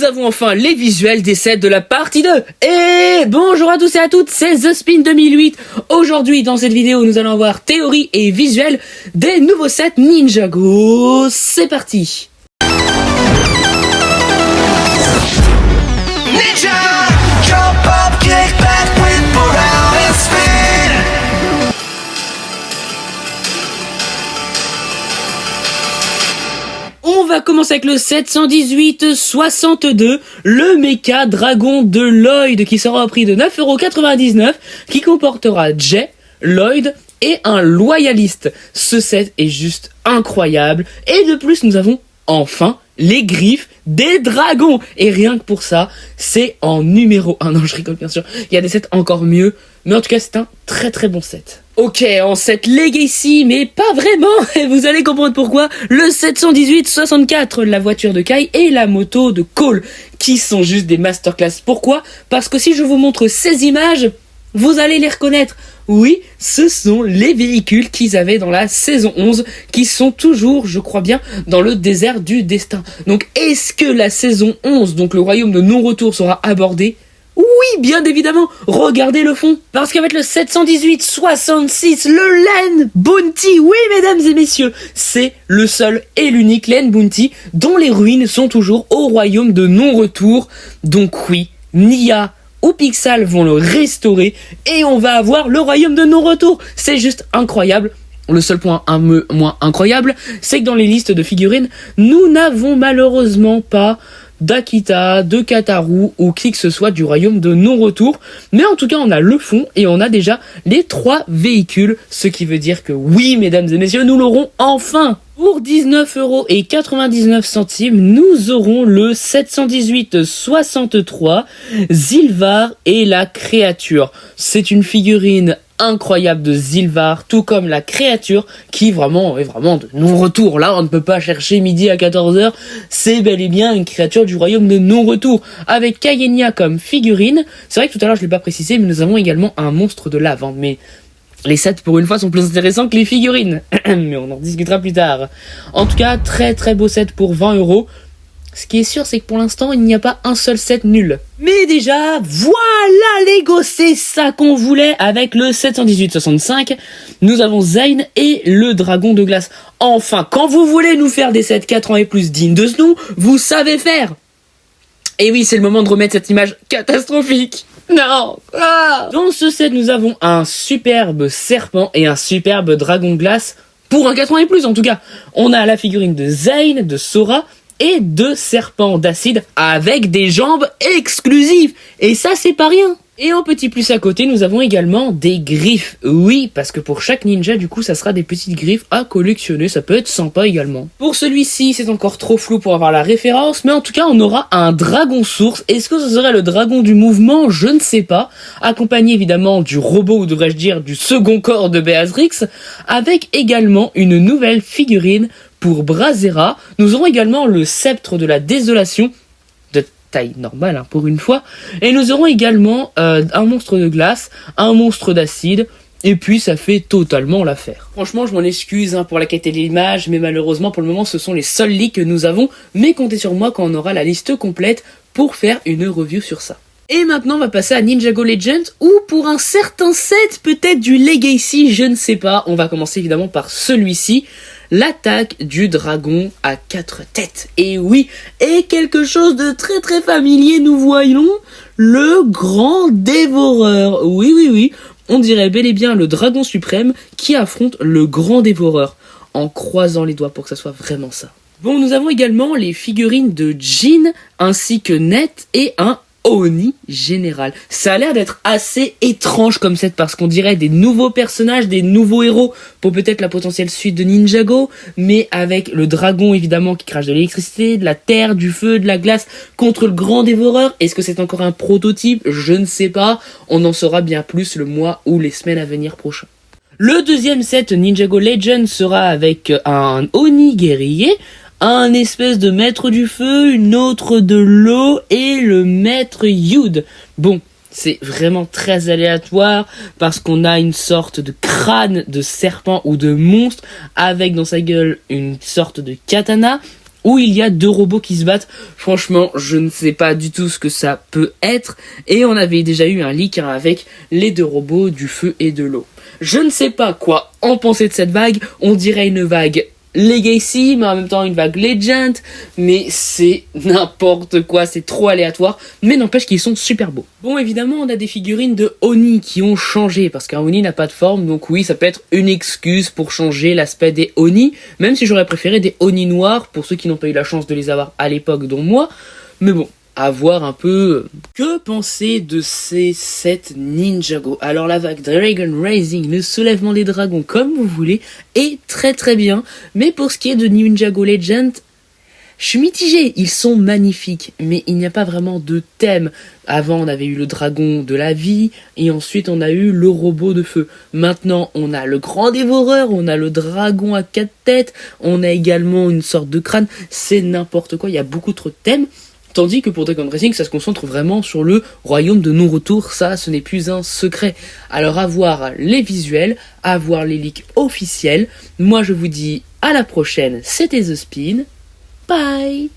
nous avons enfin les visuels des sets de la partie 2. Et bonjour à tous et à toutes, c'est The Spin 2008. Aujourd'hui, dans cette vidéo, nous allons voir théorie et visuel des nouveaux sets Ninjago. C'est parti. Ninja, jump up, kick back, whip around and spin. On va commencer avec le 718-62, le méca dragon de Lloyd qui sera au prix de 9,99€, qui comportera Jay, Lloyd et un loyaliste. Ce set est juste incroyable et de plus nous avons enfin les griffes des dragons. Et rien que pour ça, c'est en numéro 1. Non, je rigole bien sûr, il y a des sets encore mieux, mais en tout cas c'est un très très bon set. Ok, en set Legacy, mais pas vraiment, et vous allez comprendre pourquoi. Le 718-64, la voiture de Kai et la moto de Cole, qui sont juste des masterclass. Pourquoi ? Parce que si je vous montre ces images, vous allez les reconnaître. Oui, ce sont les véhicules qu'ils avaient dans la saison 11, qui sont toujours, je crois bien, dans le désert du destin. Donc, est-ce que la saison 11, donc le royaume de non-retour, sera abordé ? Oui, bien évidemment, regardez le fond. Parce qu'avec le 718-66, le Len Bounty, oui mesdames et messieurs, c'est le seul et l'unique Len Bounty dont les ruines sont toujours au royaume de non-retour. Donc oui, Nia ou Pixal vont le restaurer et on va avoir le royaume de non-retour. C'est juste incroyable. Le seul point un peu moins incroyable, c'est que dans les listes de figurines, nous n'avons malheureusement pas d'Akita, de Kataru ou qui que ce soit du royaume de non-retour. Mais en tout cas, on a le fond et on a déjà les 3 véhicules. Ce qui veut dire que oui, mesdames et messieurs, nous l'aurons enfin. Pour 19,99€, nous aurons le 718-63 Zilvar et la créature. C'est une figurine incroyable de Zilvar, tout comme la créature qui vraiment est vraiment de non-retour. Là, on ne peut pas chercher midi à 14h, c'est bel et bien une créature du royaume de non-retour, avec Kayenia comme figurine. C'est vrai que tout à l'heure je ne l'ai pas précisé, mais nous avons également un monstre de lave, hein, mais les sets pour une fois sont plus intéressants que les figurines, mais on en discutera plus tard. En tout cas, très très beau set pour 20€. Ce qui est sûr, c'est que pour l'instant, il n'y a pas un seul set nul. Mais déjà, voilà les gosses, c'est ça qu'on voulait avec le 718-65. Nous avons Zane et le dragon de glace. Enfin, quand vous voulez nous faire des sets 4 ans et plus dignes de ce nom, vous savez faire. Et oui, c'est le moment de remettre cette image catastrophique. Non. Dans ce set, nous avons un superbe serpent et un superbe dragon de glace. Pour un 4 ans et plus, en tout cas. On a la figurine de Zane, de Sora et de serpents d'acide avec des jambes exclusives. Et ça, c'est pas rien. Et en petit plus à côté, nous avons également des griffes. Oui, parce que pour chaque ninja, du coup, ça sera des petites griffes à collectionner. Ça peut être sympa également. Pour celui-ci, c'est encore trop flou pour avoir la référence, mais en tout cas, on aura un dragon source. Est-ce que ce serait le dragon du mouvement ? Je ne sais pas. Accompagné évidemment du robot, ou devrais-je dire du second corps de Béatrix, avec également une nouvelle figurine pour Brazera. Nous aurons également le sceptre de la désolation, taille normale hein, pour une fois, et nous aurons également un monstre de glace, un monstre d'acide, et puis ça fait totalement l'affaire. Franchement, je m'en excuse hein, pour la qualité de l'image, mais malheureusement pour le moment ce sont les seuls leaks que nous avons, mais comptez sur moi quand on aura la liste complète pour faire une review sur ça. Et maintenant on va passer à Ninjago Legends, ou pour un certain set, peut-être du Legacy, je ne sais pas. On va commencer évidemment par celui-ci, l'attaque du dragon à 4 têtes. Et oui, et quelque chose de très très familier, nous voyons le grand dévoreur. Oui, on dirait bel et bien le dragon suprême qui affronte le grand dévoreur, en croisant les doigts pour que ça soit vraiment ça. Bon, nous avons également les figurines de Jin, ainsi que Net et un Oni général. Ça a l'air d'être assez étrange comme set parce qu'on dirait des nouveaux personnages, des nouveaux héros pour peut-être la potentielle suite de Ninjago, mais avec le dragon évidemment qui crache de l'électricité, de la terre, du feu, de la glace contre le grand dévoreur. Est-ce que c'est encore un prototype ? Je ne sais pas. On en saura bien plus le mois ou les semaines à venir prochains. Le deuxième set Ninjago Legends sera avec un Oni guerrier, un espèce de maître du feu, une autre de l'eau et le maître Yud. Bon, c'est vraiment très aléatoire parce qu'on a une sorte de crâne de serpent ou de monstre avec dans sa gueule une sorte de katana, où il y a 2 robots qui se battent. Franchement, je ne sais pas du tout ce que ça peut être. Et on avait déjà eu un leak avec les 2 robots du feu et de l'eau. Je ne sais pas quoi en penser de cette vague. On dirait une vague Legacy, mais en même temps une vague Legend, mais c'est n'importe quoi, c'est trop aléatoire, mais n'empêche qu'ils sont super beaux. Bon, évidemment, on a des figurines de Oni qui ont changé, parce qu'un Oni n'a pas de forme, donc oui, ça peut être une excuse pour changer l'aspect des Oni, même si j'aurais préféré des Oni noirs, pour ceux qui n'ont pas eu la chance de les avoir à l'époque, dont moi, mais bon. À voir un peu. Que penser de ces 7 Ninjago? Alors la vague Dragon Rising, le soulèvement des dragons comme vous voulez, est très très bien. Mais pour ce qui est de Ninjago Legend, je suis mitigé. Ils sont magnifiques, mais il n'y a pas vraiment de thème. Avant on avait eu le dragon de la vie, et ensuite on a eu le robot de feu. Maintenant on a le grand dévoreur, on a le dragon à 4 têtes, on a également une sorte de crâne. C'est n'importe quoi, il y a beaucoup trop de thèmes. Tandis que pour Dragon Racing, ça se concentre vraiment sur le royaume de non-retour, ça ce n'est plus un secret. Alors à voir les visuels, à voir les leaks officiels. Moi je vous dis à la prochaine, c'était The Spin, bye.